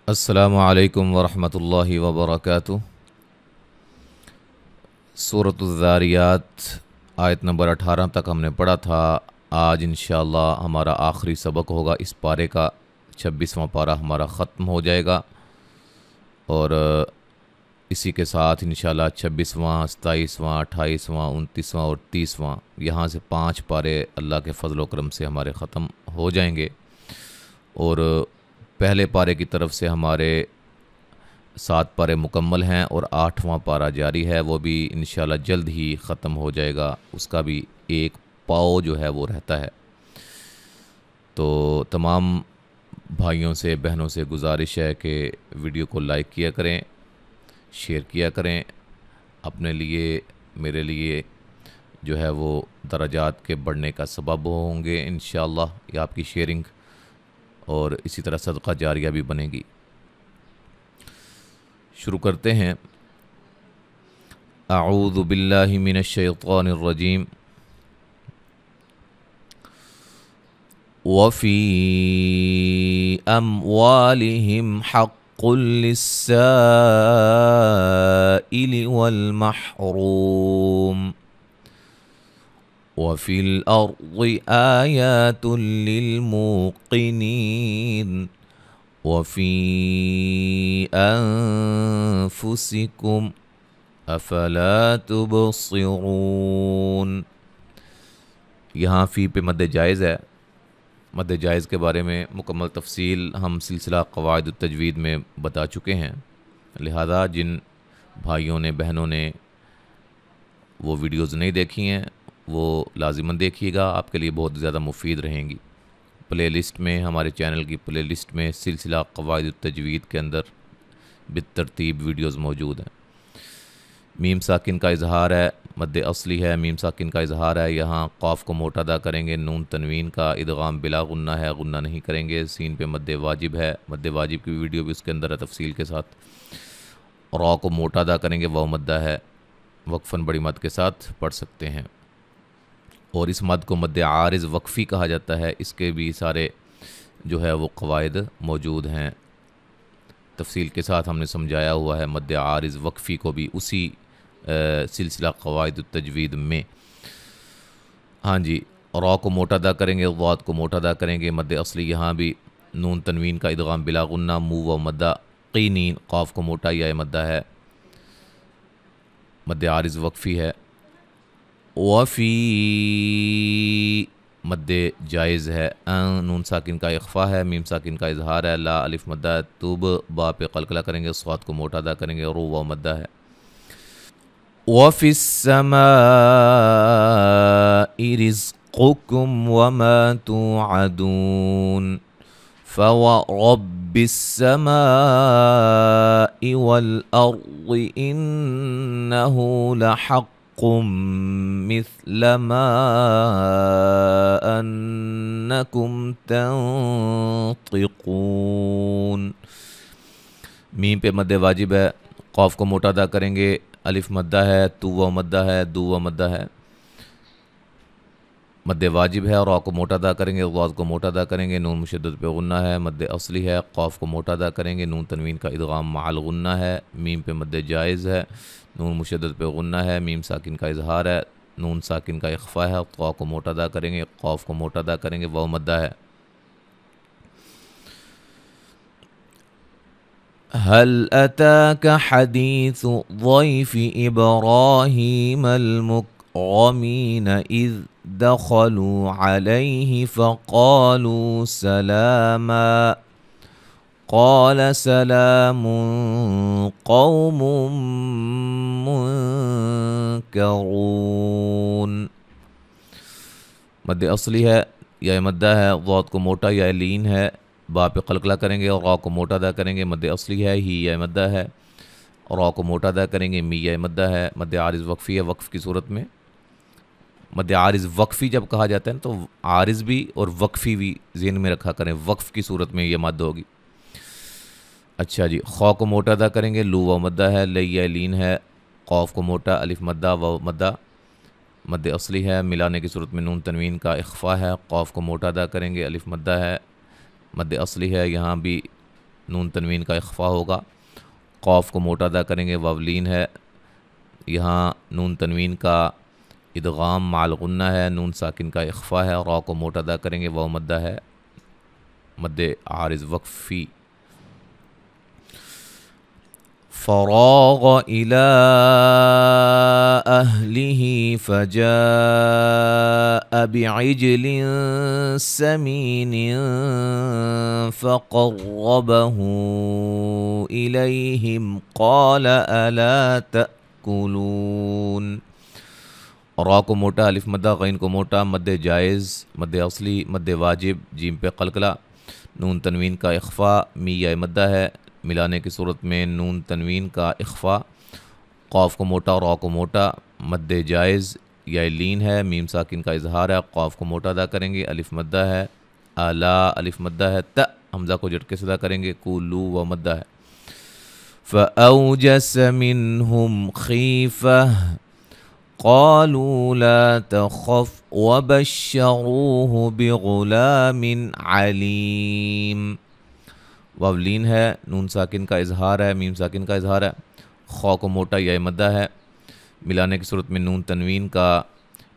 السلام علیکم ورحمۃ اللہ وبرکاتہ۔ سورۃ الذاریات آیت نمبر 18 تک ہم نے پڑھا تھا۔ آج انشاءاللہ ہمارا آخری سبق ہوگا اس پارے کا، 26واں پارہ ہمارا ختم ہو جائے گا، اور اسی کے ساتھ انشاءاللہ 26واں، 27واں، 28واں، 29واں اور 30واں، یہاں سے 5 پارے اللہ کے فضل و کرم سے ہمارے ختم ہو جائیں گے، اور پہلے پارے کی طرف سے ہمارے 7 پارے مکمل ہیں اور 8واں پارہ جاری ہے، وہ بھی انشاءاللہ جلد ہی ختم ہو جائے گا، اس کا بھی ایک پاؤ جو ہے وہ رہتا ہے۔ تو تمام بھائیوں سے بہنوں سے گزارش ہے کہ ویڈیو کو لائک کیا کریں، شیئر کیا کریں، اپنے لیے میرے لیے جو ہے وہ درجات کے بڑھنے کا سبب ہوں گے انشاءاللہ، یہ آپ کی شیئرنگ، اور اسی طرح صدقہ جاریہ بھی بنے گی۔ شروع کرتے ہیں۔ اعوذ باللہ من الشیطان الرجیم۔ وفی اموالہم حق للسائل والمحروم وفی الارض آیات للموقنین وفی انفسکم افلا تبصرون۔ یہاں فی پہ مد جائز ہے۔ مد جائز کے بارے میں مکمل تفصیل ہم سلسلہ قواعد التجوید میں بتا چکے ہیں، لہذا جن بھائیوں نے بہنوں نے وہ ویڈیوز نہیں دیکھی ہیں وہ لازماً دیکھیے گا، آپ کے لیے بہت زیادہ مفید رہیں گی۔ پلے لسٹ میں، ہمارے چینل کی پلے لسٹ میں سلسلہ قواعد التجوید کے اندر بالترتیب ویڈیوز موجود ہیں۔ میم ساکن کا اظہار ہے، مد اصلی ہے، میم ساکن کا اظہار ہے، یہاں قاف کو موٹا ادا کریں گے، نون تنوین کا ادغام بلا غنہ ہے، غنہ نہیں کریں گے، سین پہ مد واجب ہے، مد واجب کی ویڈیو بھی اس کے اندر ہے تفصیل کے ساتھ، را کو موٹا ادا کریں گے، واو مدہ ہے، وقفاً بڑی مد کے ساتھ پڑھ سکتے ہیں، اور اس مد کو مد عارض وقفی کہا جاتا ہے، اس کے بھی سارے جو ہے وہ قواعد موجود ہیں، تفصیل کے ساتھ ہم نے سمجھایا ہوا ہے مد عارض وقفی کو بھی اسی سلسلہ قواعد التجوید میں۔ ہاں جی، را کو موٹا ادا کریں گے، ضاد کو موٹا ادا کریں گے، مد اصلی یہاں بھی نون تنوین کا ادغام بلا غنہ، مو و مدہ، قینین، قاف کو موٹا یا مدہ ہے، مد عارض وقفی ہے۔ وفی مد جائز ہے، نون ساکن کا اخفا ہے، میم ساکن کا اظہار ہے، لا الف مدہ ہے، توب با پہ قلقلہ کریں گے، صاد کو موٹا ادا کریں گے، رو و مدہ ہے۔ وفی السماء رزقکم وما توعدون فورب السماء والارض انه لحق مثل ما انکم تنطقون۔ میم پہ مد واجب ہے، قاف کو موٹا ادا کریں گے، الف مدہ ہے، تو و مدہ ہے، دو و مدہ ہے، مد واجب ہے، اور را کو موٹا ادا کریں گے، ضاد کو موٹا ادا کریں گے، نون مشدد پہ غنہ ہے، مد اصلی ہے، قاف کو موٹا ادا کریں گے، نون تنوین کا ادغام مع الغنہ ہے، میم پہ مد جائز ہے، نون مشدد پہ غنہ ہے، میم ساکن کا اظہار ہے، نون ساکن کا اخفا ہے، قاف کو موٹا ادا کریں گے، قاف کو موٹا ادا کریں گے، واو مدہ ہے۔ هل أتاك حديث ضيف إبراهيم المكرمين إذ دخلوا عليه فقالوا سلاما قال سلام قوم منكرون۔ مد اصلی ہے، یا مدہ ہے، ضاد کو موٹا یا لین ہے، با پہ قلقلہ کریں گے، اور را کو موٹا ادا کریں گے، مد اصلی ہے، ہی یا مدہ ہے، را کو موٹا ادا کریں گے، می یا مدہ ہے، مد عارض وقفی ہے، وقف کی صورت میں۔ مد عارض وقفی جب کہا جاتا ہے تو عارض بھی اور وقفی بھی ذہن میں رکھا کریں، وقف کی صورت میں یہ مد ہوگی۔ اچھا جی، خا کو موٹا ادا کریں گے، لو و مدہ ہے، لی یا لین ہے، قاف کو موٹا، الف مدہ و مدہ، مد اصلی ہے، ملانے کی صورت میں نون تنوین کا اخفا ہے، قاف کو موٹا ادا کریں گے، الف مدہ ہے، مد اصلی ہے، یہاں بھی نون تنوین کا اخفا ہوگا، قاف کو موٹا ادا کریں گے، واو لین ہے، یہاں نون تنوین کا ادغام مع الغنہ ہے، نون ساکن کا اخفا ہے، را کو موٹا ادا کریں گے، واو مدہ ہے، مد عارض وقفی۔ فراغ إلى أهله فجاء بعجل سمين فقربه إليهم قال ألا تأكلون۔ را کو موٹا، الف مدہ، غین کو موٹا، مد جائز، مد اصلی، مد واجب، جیم پہ قلقلہ، نون تنوین کا اخفا، می یا مدہ ہے، ملانے کی صورت میں نون تنوین کا اخفا، قاف کو موٹا، را کو موٹا، مد جائز یا لین ہے، میم ساکن کا اظہار ہے، قاف کو موٹا ادا کریں گے، الف مدہ ہے، الا الف مدہ ہے، ت حمزہ کو جھٹکے سے ادا کریں گے، کولو و مدہ ہے۔ فأوجس منهم خیفہ قالوا لا تخف وبشروه بغلام علیم۔ واو لین ہے، نون ساکن کا اظہار ہے، میم ساکن کا اظہار ہے، خا کو موٹا یا مدہ ہے، ملانے کی صورت میں نون تنوین کا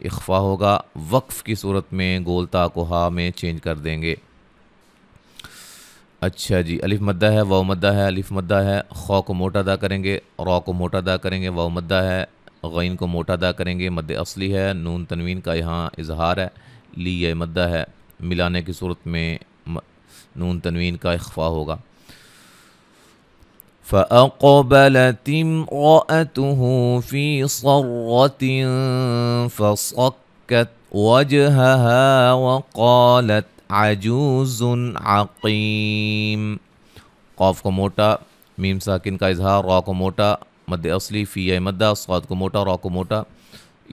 اخفا ہوگا، وقف کی صورت میں گول تا کو ہا میں چینج کر دیں گے۔ اچھا جی، الف مدہ ہے، واو مدہ ہے، الف مدہ ہے، خا کو موٹا ادا کریں گے، را کو موٹا ادا کریں گے، واو مدہ ہے، غین کو موٹا ادا کریں گے، مد اصلی ہے، نون تنوین کا یہاں اظہار ہے، لی یا مدہ ہے، ملانے کی صورت میں نون تنوین کا اخفا ہوگا۔ فأقبلت امرأته في صرة فصكت وجهها وقالت عجوز عقيم۔ قاف کو موٹا، میم ساکن کا اظہار، را کو موٹا، مد اصلی، فی یا مدہ، صاد کو موٹا، را کو موٹا،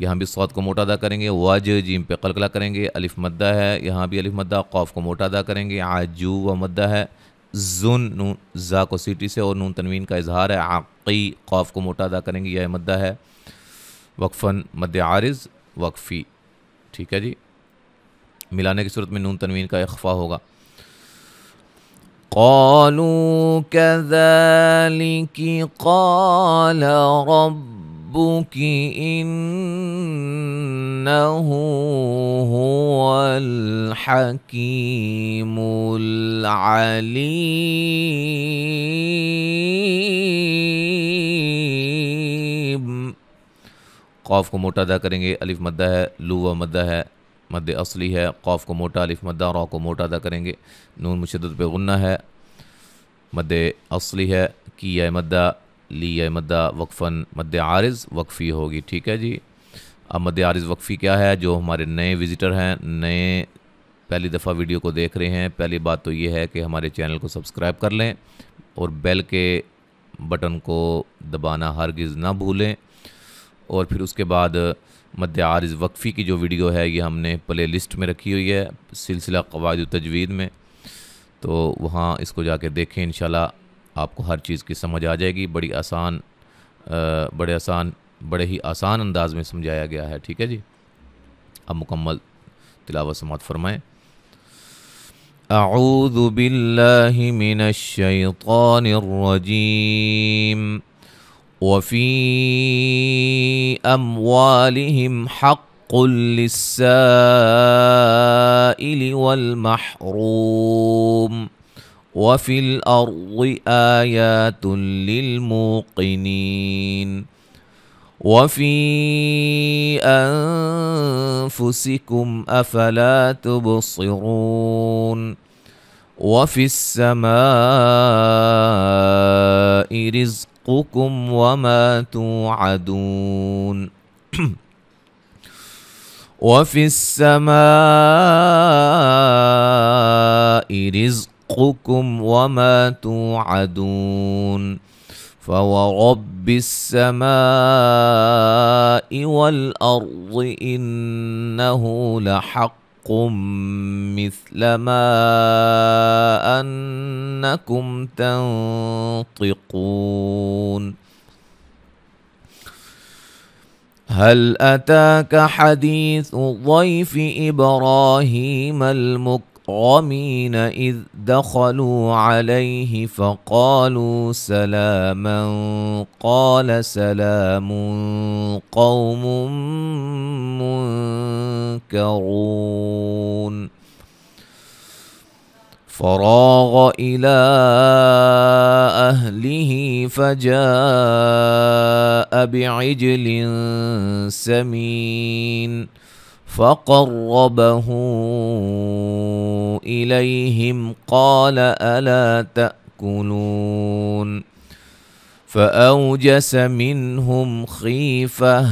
یہاں بھی صاد کو موٹا ادا کریں گے، واج جیم پہ قلقلہ کریں گے، الف مدہ ہے، یہاں بھی الف مدہ، قاف کو موٹا ادا کریں گے، عجو و مدہ ہے، زن نون زا کو سیٹی سے اور نون تنوین کا اظہار ہے، عقی قاف کو موٹا ادا کریں گے، یا مدہ ہے، وقفاً مد عارض وقفی، ٹھیک ہے جی، ملانے کی صورت میں نون تنوین کا اخفا ہوگا۔ قالوا كذلك قال ربك إنه هو الحكيم العليم۔ قاف کو موٹا ادا کریں گے، الف مدہ ہے، لو و مدہ ہے، مد اصلی ہے، قاف کو موٹا، الف مدہ، را کو موٹا ادا کریں گے، نون مشدد پہ غنہ ہے، مد اصلی ہے، کی یا مدہ، لی یا مدہ، وقفاً مد عارض وقفی ہوگی، ٹھیک ہے جی۔ اب مد عارض وقفی کیا ہے؟ جو ہمارے نئے وزٹر ہیں، نئے پہلی دفعہ ویڈیو کو دیکھ رہے ہیں، پہلی بات تو یہ ہے کہ ہمارے چینل کو سبسکرائب کر لیں اور بیل کے بٹن کو دبانا ہرگز نہ بھولیں، اور پھر اس کے بعد مد عارض وقفی کی جو ویڈیو ہے یہ ہم نے پلے لسٹ میں رکھی ہوئی ہے سلسلہ قواعد التجوید میں، تو وہاں اس کو جا کے دیکھیں، انشاءاللہ آپ کو ہر چیز کی سمجھ آ جائے گی، بڑے ہی آسان انداز میں سمجھایا گیا ہے، ٹھیک ہے جی۔ اب مکمل تلاوت سماعت فرمائیں۔ اعوذ باللہ من الشیطان الرجیم۔ وفي أموالهم حق للسائل والمحروم وفي الأرض آيات للموقنين وفي أنفسكم أفلا تبصرون وفي السماء رزقكم وما توعدون وفي السماء رزقكم وما توعدون فورب السماء والأرض إنه لحق مثل ما أنكم تنطقون هل أتاك حديث ضيف إبراهيم المكرمين إذ دخلوا عليه فقالوا سلاما قال سلام قوم منكرون فراغ إلى أهله فجاء بعجل سمين فقربه إليهم قال ألا تأكلون فأوجس منهم خيفة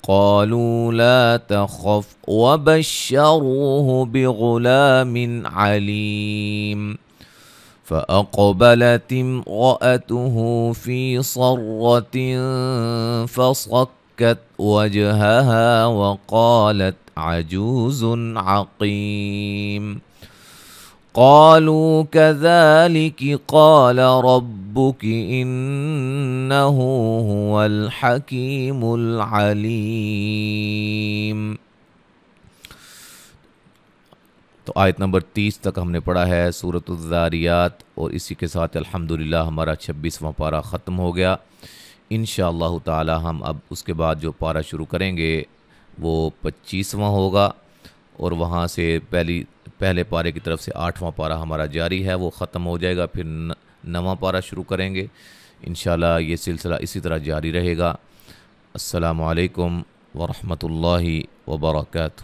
قالوا لا تخف وبشروه بغلام عليم فأقبلت امرأته في صرة فصكت وجهها وقالت عجوز عقيم قالوا كذلك قال ربك إنه هو الحكيم العليم۔ تو آیت نمبر 30 تک ہم نے پڑھا ہے سورۃ الذاریات، اور اسی کے ساتھ الحمدللہ ہمارا 26واں پارہ ختم ہو گیا۔ انشاءاللہ تعالی ہم اب اس کے بعد جو پارہ شروع کریں گے وہ 25واں ہوگا، اور وہاں سے پہلے پارے کی طرف سے 8واں پارہ ہمارا جاری ہے، وہ ختم ہو جائے گا، پھر 9واں پارہ شروع کریں گے انشاءاللہ۔ یہ سلسلہ اسی طرح جاری رہے گا۔ السلام علیکم ورحمۃ اللہ وبرکاتہ۔